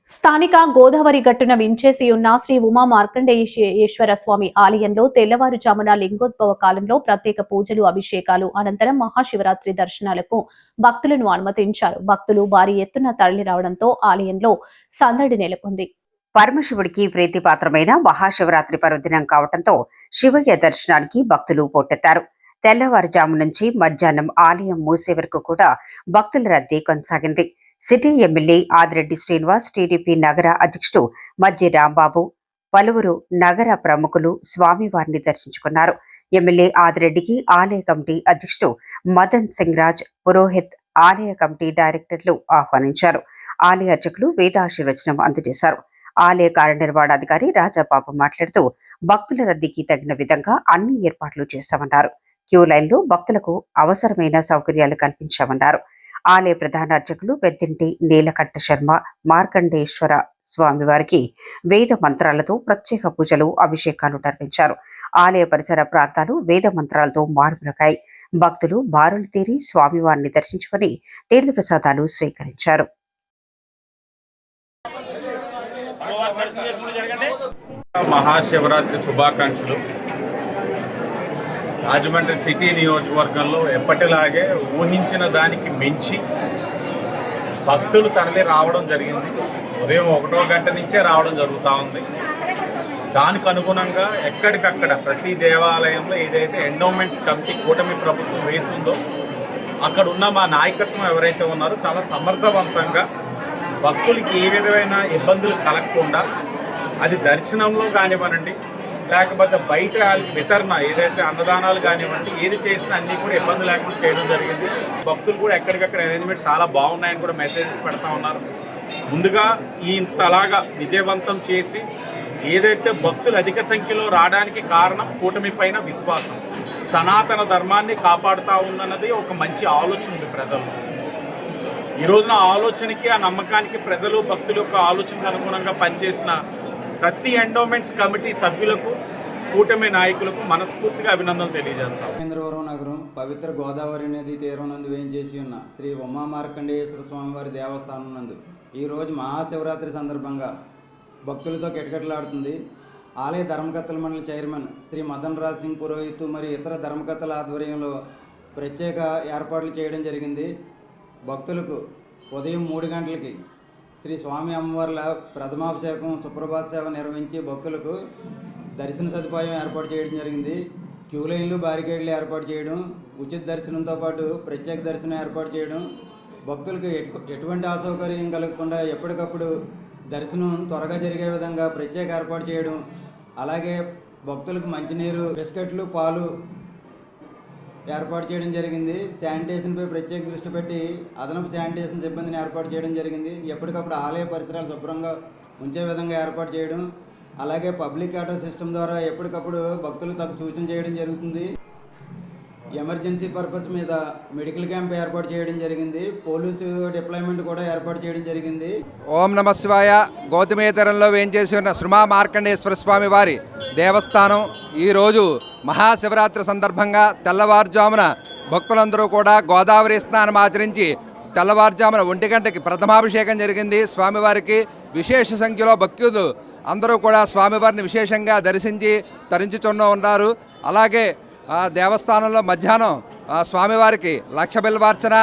స్థానిక గోదావరి గట్టున వించేసి ఉన్న శ్రీ ఉమా మార్కండేయేశ్వర స్వామి ఆలయంలో తెల్లవారుజామున లింగోద్భవ కాలంలో ప్రత్యేక పూజలు అభిషేకాలు అనంతరం మహాశివరాత్రి దర్శనాలకు భక్తులను అనుమతించారు. భక్తులు భారీ ఎత్తున తరలి రావడంతో ఆలయంలో సందడి నెలకొంది. పరమశివుడికి ప్రీతిపాత్రమైన మహాశివరాత్రి పర్వదినం కావడంతో శివయ్య దర్శనానికి భక్తులు పోటెత్తారు. తెల్లవారుజాము నుంచి మధ్యాహ్నం ఆలయం మూసే వరకు కూడా భక్తుల రద్దీ కొనసాగింది. City MLA Adireddy Srinivas, TDP నగర అధ్యక్షుడు మజ్జి రాంబాబు, పలువురు నగర ప్రముఖులు స్వామివారిని దర్శించుకున్నారు. ఎమ్మెల్యే ఆదిరెడ్డికి ఆలయ కమిటీ అధ్యక్షుడు మదన్ సింగ్ రాజ్, పురోహిత్, ఆలయ కమిటీ డైరెక్టర్లు ఆహ్వానించారు. ఆలయ అర్చకులు వేదాశీర్వచనం అందజేశారు. ఆలయ కార్యనిర్వహణాధికారి రాజాబాబు మాట్లాడుతూ భక్తుల రద్దీకి తగిన విధంగా అన్ని ఏర్పాట్లు చేశామన్నారు. క్యూ లైన్లో భక్తులకు అవసరమైన సౌకర్యాలు కల్పించామన్నారు. ఆలయ ప్రధాన అర్చకులు పెద్దింటి నీలకంఠ శర్మ మార్కండేశ్వర స్వామివారికి వేద మంత్రాలతో ప్రత్యేక పూజలు, అభిషేకాలు నిర్వహించారు. ఆలయ పరిసర ప్రాంతాలు వేద మంత్రాలతో మారుమ్రోగాయి. భక్తులు బారులు తీరి స్వామివారిని దర్శించుకుని తీర్థ ప్రసాదాలు స్వీకరించారు. మహాశివరాత్రి శుభాకాంక్షలు. రాజమండ్రి సిటీ నియోజకవర్గంలో ఎప్పటిలాగే ఊహించిన దానికి మించి భక్తులు తరలి రావడం జరిగింది. ఉదయం 1 గంట నుంచే రావడం జరుగుతూ ఉంది. దానికి అనుగుణంగా ఎక్కడికక్కడ ప్రతి దేవాలయంలో ఏదైతే ఎండోమెంట్స్ కమిటీ కూటమి ప్రభుత్వం వేసిందో అక్కడ ఉన్న మా నాయకత్వం ఎవరైతే ఉన్నారో చాలా సమర్థవంతంగా భక్తులకి ఏ విధమైన ఇబ్బందులు కలగకుండా, అది దర్శనంలో కానివ్వనండి, లేకపోతే బయట వితరణ ఏదైతే అన్నదానాలు కానివ్వండి, ఏది చేసినా అన్నీ కూడా ఇబ్బంది లేకుండా చేయడం జరిగింది. భక్తులు కూడా ఎక్కడికక్కడ అరేంజ్మెంట్స్ చాలా బాగున్నాయని కూడా మెసేజెస్ పెడతా ఉన్నారు. ముందుగా ఇంతలాగా విజయవంతం చేసి ఏదైతే భక్తులు అధిక సంఖ్యలో రావడానికి కారణం కూటమి పైన విశ్వాసం, సనాతన ధర్మాన్ని కాపాడుతూ ఉందన్నది ఒక మంచి ఆలోచన ఉంది ప్రజలు. ఈ రోజున ఆలోచనకి, ఆ నమ్మకానికి ప్రజలు భక్తుల యొక్క ఆలోచనకు అనుగుణంగా పనిచేసిన ప్రతి ఎండోమెంట్స్ కమిటీ సభ్యులకు, కూటమి నాయకులకు మనస్ఫూర్తిగా అభినందనలు తెలియజేస్తాం. మహేంద్రవరం నగరం పవిత్ర గోదావరి నది తీరం నందు వేయించేసి ఉన్న శ్రీ ఉమా మార్కండేయేశ్వర స్వామివారి దేవస్థానం నందు ఈరోజు మహాశివరాత్రి సందర్భంగా భక్తులతో కిటకిటలాడుతుంది. ఆలయ ధర్మకర్తల మండలి చైర్మన్ శ్రీ మదన్ రాజ్ సింగ్ పురోహిత్ మరియు ఇతర ధర్మకర్తల ఆధ్వర్యంలో ప్రత్యేక ఏర్పాట్లు చేయడం జరిగింది. భక్తులకు ఉదయం 3 గంటలకి శ్రీ స్వామి అమ్మవార్ల ప్రథమాభిషేకం, సుప్రభాత సేవ నిర్వహించి భక్తులకు దర్శన సదుపాయం ఏర్పాటు చేయడం జరిగింది. క్యూ లైన్లు, బారికేడ్లు ఏర్పాటు చేయడం, ఉచిత దర్శనంతో పాటు ప్రత్యేక దర్శనం ఏర్పాటు చేయడం, భక్తులకు ఎటువంటి అసౌకర్యం కలగకుండా ఎప్పటికప్పుడు దర్శనం త్వరగా జరిగే విధంగా ప్రత్యేక ఏర్పాటు చేయడం, అలాగే భక్తులకు మంచినీరు, బిస్కెట్లు, పాలు ఏర్పాటు చేయడం జరిగింది. శానిటేషన్పై ప్రత్యేక దృష్టి పెట్టి అదనపు శానిటేషన్ సిబ్బందిని ఏర్పాటు చేయడం జరిగింది. ఎప్పటికప్పుడు ఆలయ పరిసరాలు శుభ్రంగా ఉంచే విధంగా ఏర్పాటు చేయడం, అలాగే పబ్లిక్ ఆర్డర్ సిస్టమ్ ద్వారా ఎప్పటికప్పుడు భక్తులకు తగు సూచన చేయడం జరుగుతుంది. ఎమర్జెన్సీ పర్పస్ మీద మెడికల్ క్యాంప్ ఏర్పాటు చేయడం జరిగింది. పోలీసు డిప్లాయ్మెంట్ కూడా ఏర్పాటు చేయడం జరిగింది. ఓం నమ శివాయ. గౌతమేతరంలో వేంచేసి ఉన్న శ్రీ ఉమా మార్కండేశ్వర స్వామి వారి దేవస్థానం ఈరోజు మహాశివరాత్రి సందర్భంగా తెల్లవారుజామున భక్తులందరూ కూడా గోదావరి స్నానం ఆచరించి తెల్లవారుజామున 1 గంటకి ప్రథమాభిషేకం జరిగింది. స్వామివారికి విశేష సంఖ్యలో భక్తులు అందరూ కూడా స్వామివారిని విశేషంగా దర్శించి తరించుచున్న ఉన్నారు. అలాగే దేవస్థానంలో మధ్యాహ్నం స్వామివారికి 1,00,000 బిల్వార్చన,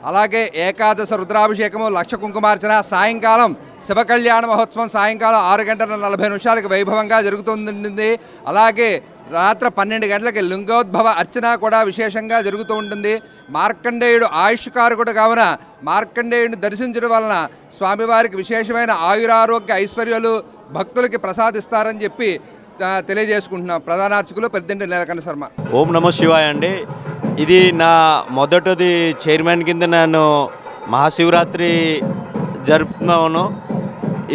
అలాగే ఏకాదశ రుద్రాభిషేకము, 1,00,000 కుంకుమార్చన, సాయంకాలం శివ కళ్యాణ మహోత్సవం సాయంకాలం 6:40 వైభవంగా జరుగుతుంది. అలాగే రాత్రి 12 గంటలకి లింగోద్భవ అర్చన కూడా విశేషంగా జరుగుతూ ఉంటుంది. మార్కండేయుడు ఆయుష్కారకుడు కావున మార్కండేయుడిని దర్శించడం వలన స్వామివారికి విశేషమైన ఆయురారోగ్య ఐశ్వర్యాలు భక్తులకి ప్రసాదిస్తారని చెప్పి తెలియజేసుకుంటున్నాం. ప్రధాన అర్చకులు పెద్దింటి నీలకంఠ శర్మ. ఓం నమో శివాయ అండి. ఇది నా మొదటిది చైర్మన్ కింద నేను మహాశివరాత్రి జరుపుతున్నాను.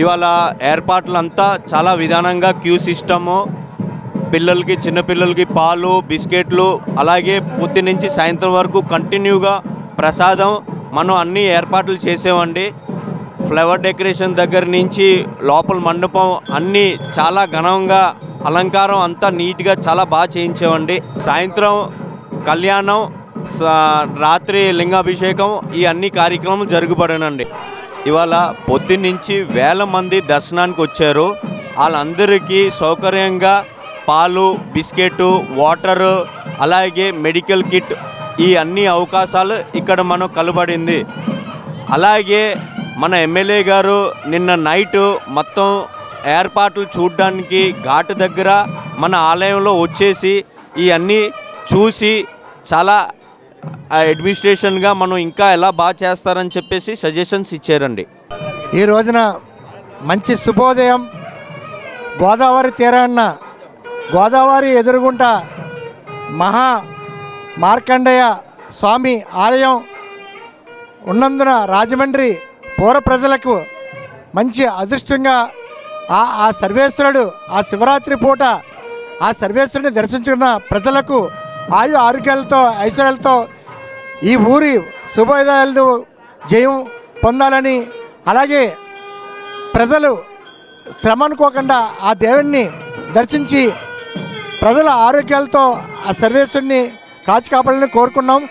ఇవాళ ఏర్పాట్లంతా చాలా విధానంగా క్యూ సిస్టము, పిల్లలకి, చిన్నపిల్లలకి పాలు, బిస్కెట్లు, అలాగే పొద్దు నుంచి సాయంత్రం వరకు కంటిన్యూగా ప్రసాదం మనం అన్ని ఏర్పాట్లు చేసామండి. ఫ్లవర్ డెకరేషన్ దగ్గర నుంచి లోపల మండపం అన్నీ చాలా ఘనంగా, అలంకారం అంతా నీట్గా చాలా బాగా చేయించామండి. సాయంత్రం కళ్యాణం, రాత్రి లింగాభిషేకం, ఈ అన్ని కార్యక్రమం జరుగుబడనండి. ఇవాళ పొద్దున్నుంచి వేల మంది దర్శనానికి వచ్చారు. వాళ్ళందరికీ సౌకర్యంగా పాలు, బిస్కెట్, వాటరు, అలాగే మెడికల్ కిట్, ఈ అన్ని అవకాశాలు ఇక్కడ మనం కలబడింది. అలాగే మన ఎమ్మెల్యే గారు నిన్న నైటు మొత్తం ఏర్పాట్లు చూడడానికి ఘాటు దగ్గర మన ఆలయంలో వచ్చేసి ఈ అన్నీ చూసి చాలా అడ్మినిస్ట్రేషన్గా మనం ఇంకా ఎలా బాగా చేస్తారని చెప్పేసి సజెషన్స్ ఇచ్చారండి. ఈ రోజున మంచి శుభోదయం. గోదావరి తీరాన గోదావరి ఎదురుగుంట మహా మార్కండేయ స్వామి ఆలయం ఉన్నందున రాజమండ్రి పూర్వ ప్రజలకు మంచి అదృష్టంగా ఆ సర్వేశ్వరుడు ఆ శివరాత్రి పూట ఆ సర్వేశ్వరుని దర్శించుకున్న ప్రజలకు ఆయు ఆరోగ్యాలతో ఐశ్వర్యాలతో ఈ ఊరి శుభోదయాలతో జయం పొందాలని, అలాగే ప్రజలు శ్రమ అనుకోకుండా ఆ దేవుణ్ణి దర్శించి ప్రజల ఆరోగ్యాలతో ఆ సర్వేశ్వరుని కాచి కాపాడాలని కోరుకున్నాం.